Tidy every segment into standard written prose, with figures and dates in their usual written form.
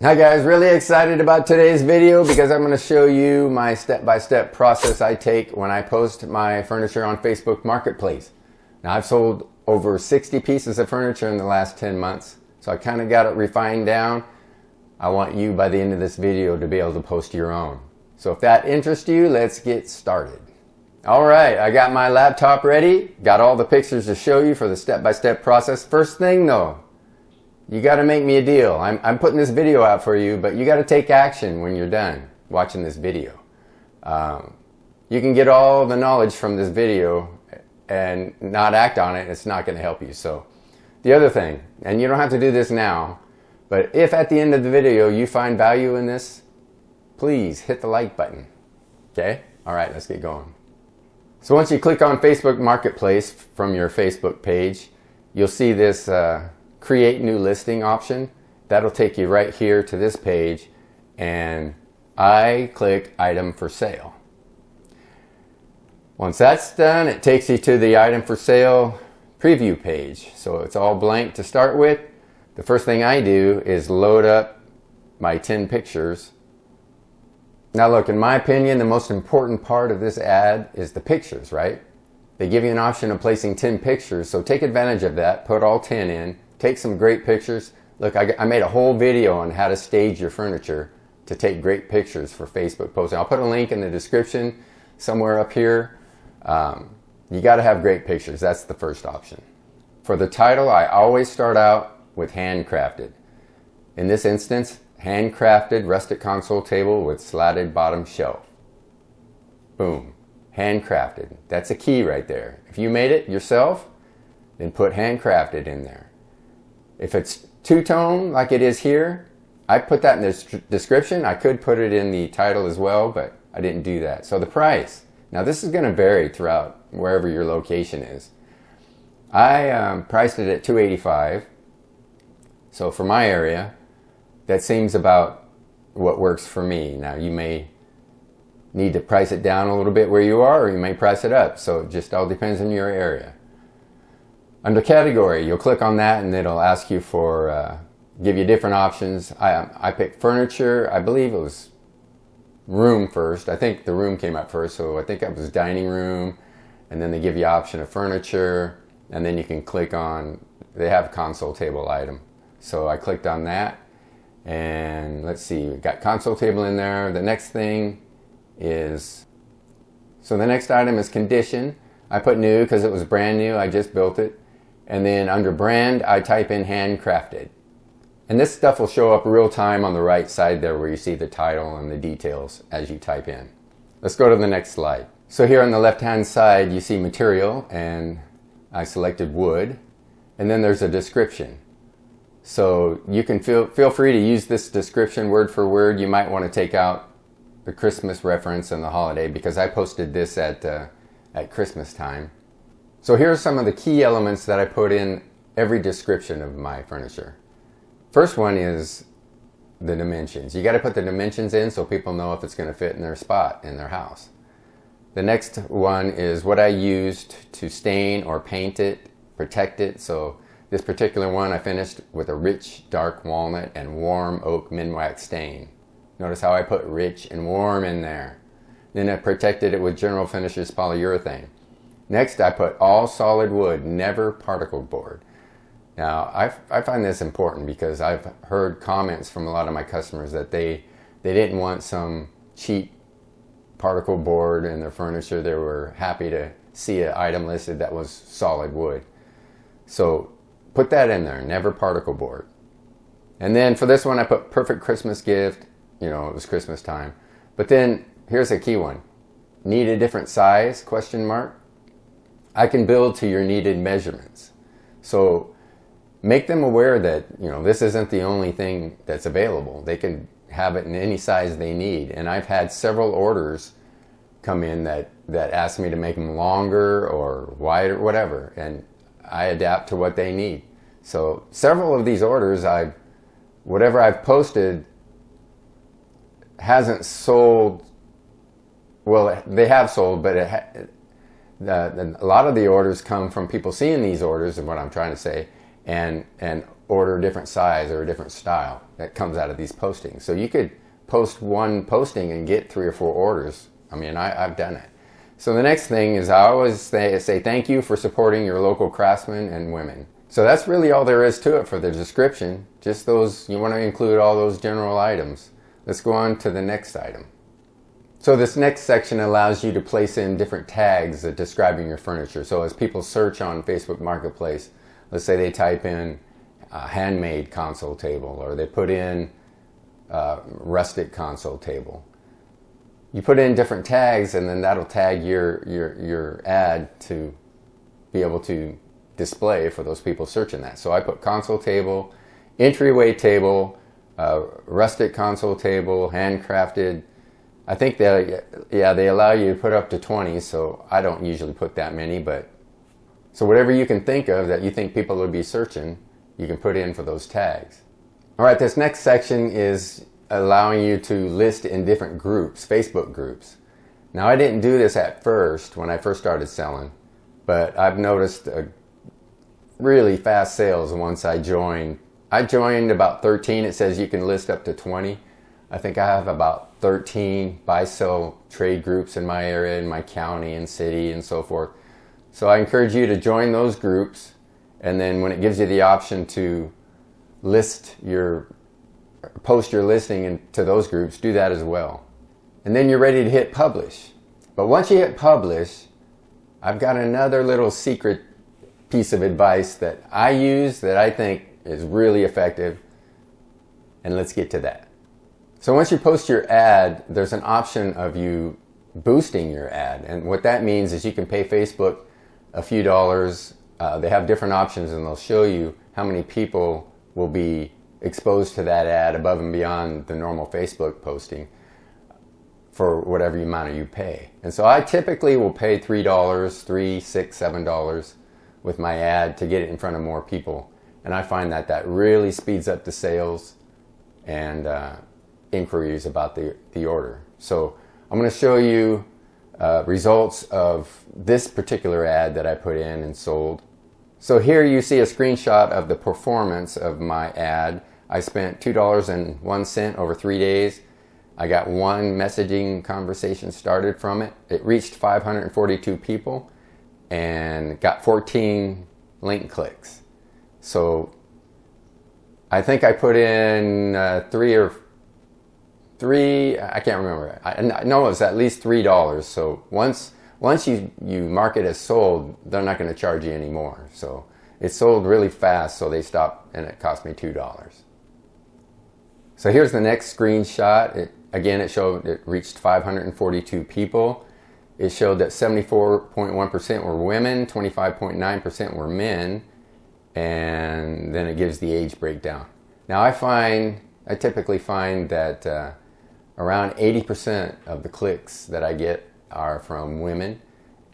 Hi guys, really excited about today's video because I'm going to show you my step-by-step process I take when I post my furniture on Facebook Marketplace. Now I've sold over 60 pieces of furniture in the last 10 months, so I kind of got it refined down. I want you by the end of this video to be able to post your own. So if that interests you, let's get started. Alright, I got my laptop ready, got all the pictures to show you for the step-by-step process. First thing though, you got to make me a deal. I'm putting this video out for you, but you got to take action when you're done watching this video. You can get all the knowledge from this video and not act on it. It's not going to help you. So the other thing, and you don't have to do this now, but if at the end of the video you find value in this, please hit the like button. Okay? All right, let's get going. So once you click on Facebook Marketplace from your Facebook page, you'll see this create new listing option. That'll take you right here to this page, and I click item for sale. Once that's done, it takes you to the item for sale preview page. So it's all blank to start with. The first thing I do is load up my 10 pictures. Now look, in my opinion, the most important part of this ad is the pictures, right? They give you an option of placing 10 pictures, so take advantage of that, put all 10 in. Take some great pictures. Look, I made a whole video on how to stage your furniture to take great pictures for Facebook posting. I'll put a link in the description somewhere up here. You got to have great pictures. That's the first option. For the title, I always start out with handcrafted. In this instance, handcrafted rustic console table with slatted bottom shelf. Boom. Handcrafted. That's a key right there. If you made it yourself, then put handcrafted in there. If it's two-tone like it is here, I put that in the description. I could put it in the title as well, but I didn't do that. So the price. Now this is going to vary throughout wherever your location is. I priced it at $285. So for my area, that seems about what works for me. Now you may need to price it down a little bit where you are, or you may price it up. So it just all depends on your area. Under category, you'll click on that and it'll ask you for, give you different options. I picked furniture. I believe it was room first. I think the room came up first, so I think it was dining room. And then they give you option of furniture, and then you can click on, they have a console table item. So I clicked on that, and let's see, we've got console table in there. The next thing is, so the next item is condition. I put new because it was brand new. I just built it. And then under brand, I type in handcrafted. And this stuff will show up real time on the right side there where you see the title and the details as you type in. Let's go to the next slide. So here on the left-hand side, you see material, and I selected wood. And then there's a description. So you can feel free to use this description word for word. You might want to take out the Christmas reference and the holiday, because I posted this at Christmas time. So here are some of the key elements that I put in every description of my furniture. First one is the dimensions. You got to put the dimensions in so people know if it's going to fit in their spot in their house. The next one is what I used to stain or paint it, protect it. So this particular one I finished with a rich dark walnut and warm oak minwax stain. Notice how I put rich and warm in there. Then I protected it with General Finishes polyurethane. Next, I put all solid wood, never particle board. Now, I find this important because I've heard comments from a lot of my customers that they didn't want some cheap particle board in their furniture. They were happy to see an item listed that was solid wood. So put that in there, never particle board. And then for this one, I put perfect Christmas gift. You know, it was Christmas time. But then here's a key one. Need a different size, question mark? I can build to your needed measurements. So make them aware that, you know, this isn't the only thing that's available. They can have it in any size they need. And I've had several orders come in that ask me to make them longer or wider, whatever. And I adapt to what they need. So several of these orders, whatever I've posted hasn't sold. Well, they have sold, but a lot of the orders come from people seeing these orders, and what I'm trying to say, and order a different size or a different style that comes out of these postings. So you could post one posting and get 3 or 4 orders. I mean, I've done it. So the next thing is I always say thank you for supporting your local craftsmen and women. So that's really all there is to it for the description. Just those, you want to include all those general items. Let's go on to the next item. So this next section allows you to place in different tags describing your furniture. So as people search on Facebook Marketplace, let's say they type in handmade console table, or they put in rustic console table. You put in different tags, and then that'll tag your ad to be able to display for those people searching that. So I put console table, entryway table, rustic console table, handcrafted. I think that, yeah, they allow you to put up to 20, so I don't usually put that many, but so whatever you can think of that you think people would be searching, you can put in for those tags. All right, this next section is allowing you to list in different groups, Facebook groups. Now, I didn't do this at first when I first started selling, but I've noticed really fast sales once I joined. I joined about 13. It says you can list up to 20. I think I have about 13 buy-sell trade groups in my area, in my county and city and so forth. So I encourage you to join those groups, and then when it gives you the option to post your listing into those groups, do that as well. And then you're ready to hit publish. But once you hit publish, I've got another little secret piece of advice that I use that I think is really effective, and let's get to that. So once you post your ad, there's an option of you boosting your ad, and what that means is you can pay Facebook a few dollars. They have different options, and they'll show you how many people will be exposed to that ad above and beyond the normal Facebook posting for whatever amount you pay. And so I typically will pay $3, $3, $6, $7 with my ad to get it in front of more people. And I find that that really speeds up the sales and inquiries about the order. So I'm going to show you results of this particular ad that I put in and sold. So here you see a screenshot of the performance of my ad. I spent $2.01 over 3 days. I got 1 messaging conversation started from it. It reached 542 people and got 14 link clicks. So I think I put in three, I can't remember. I know it was at least $3. So once you mark it as sold, they're not going to charge you anymore. So it sold really fast, so they stopped, and it cost me $2. So here's the next screenshot. Again, it showed it reached 542 people. It showed that 74.1% were women, 25.9% were men, and then it gives the age breakdown. Now I typically find that around 80% of the clicks that I get are from women,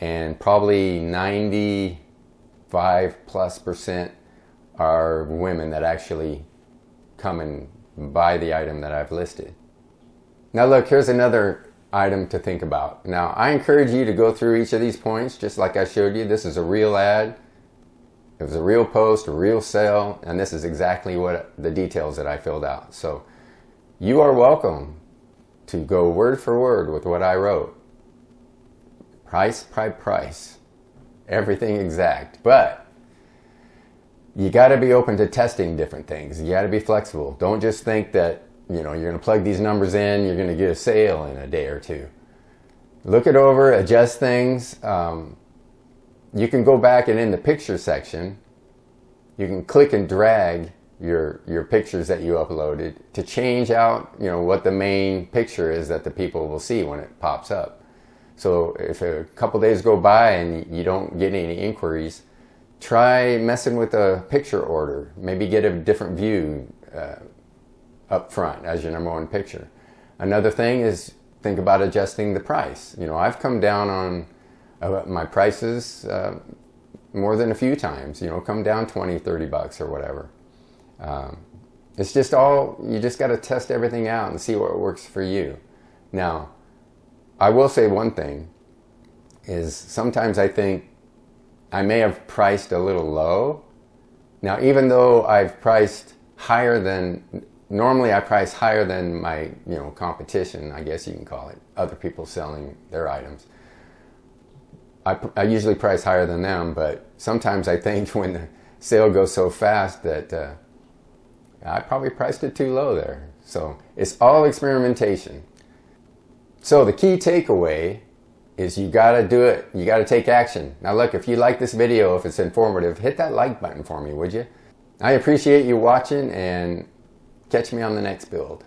and probably 95+% are women that actually come and buy the item that I've listed. Now look, here's another item to think about. Now I encourage you to go through each of these points just like I showed you. This is a real ad. It was a real post, a real sale, and this is exactly what the details that I filled out. So you are welcome to go word for word with what I wrote. Price, everything exact. But you got to be open to testing different things. You got to be flexible. Don't just think that you're going to plug these numbers in, you're going to get a sale in a day or two. Look it over, adjust things. You can go back, and in the picture section, you can click and drag your pictures that you uploaded to change out, what the main picture is that the people will see when it pops up. So if a couple days go by and you don't get any inquiries, try messing with a picture order. Maybe get a different view up front as your number one picture. Another thing is think about adjusting the price. I've come down on my prices more than a few times, come down $20, $30 or whatever. It's just you just got to test everything out and see what works for you. Now, I will say one thing is sometimes I think I may have priced a little low. Now, even though I've priced higher than, normally I price higher than my, competition, I guess you can call it, other people selling their items. I usually price higher than them, but sometimes I think when the sale goes so fast that I probably priced it too low there. So it's all experimentation. So the key takeaway is you got to do it. You got to take action. Now look, if you like this video, if it's informative, hit that like button for me, would you? I appreciate you watching, and catch me on the next build.